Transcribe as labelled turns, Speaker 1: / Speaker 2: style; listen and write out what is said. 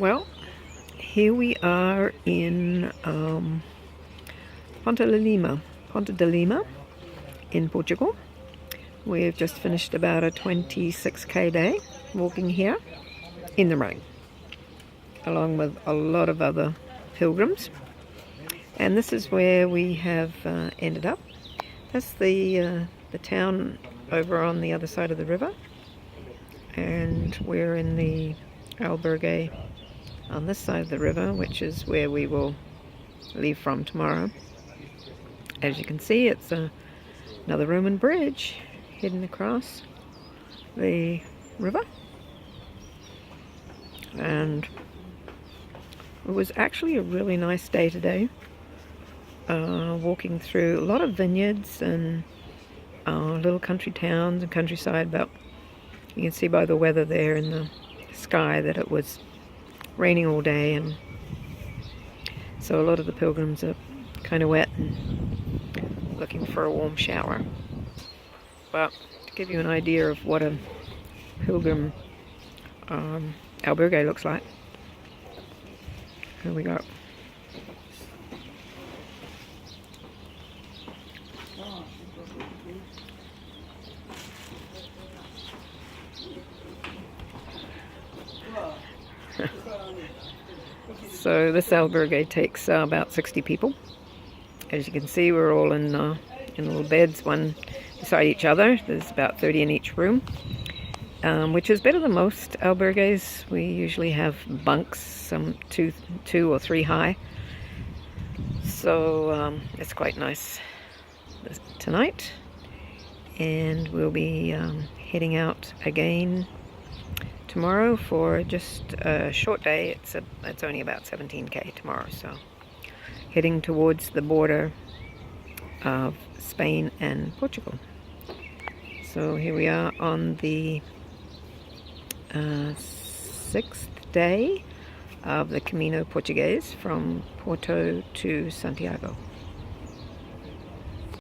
Speaker 1: Well, here we are in Ponte de Lima in Portugal. We've just finished about a 26k day walking here in the rain, along with a lot of other pilgrims. And this is where we have ended up. That's the town over on the other side of the river, and we're in the albergue on this side of the river, which is where we will leave from tomorrow. As you can see, it's another Roman bridge heading across the river, and it was actually a really nice day today, walking through a lot of vineyards and little country towns and countryside, but you can see by the weather there in the sky that it was raining all day, and so a lot of the pilgrims are kind of wet and looking for a warm shower. But to give you an idea of what a pilgrim albergue looks like, here we go. So this albergue takes about 60 people. As you can see, we're all in little beds, one beside each other. There's about 30 in each room, which is better than most albergues. We usually have bunks, some two or three high. So it's quite nice tonight, and we'll be heading out again tomorrow for just a short day. It's only about 17k tomorrow, so heading towards the border of Spain and Portugal. So here we are on the 6th day of the Camino Portugués from Porto to Santiago.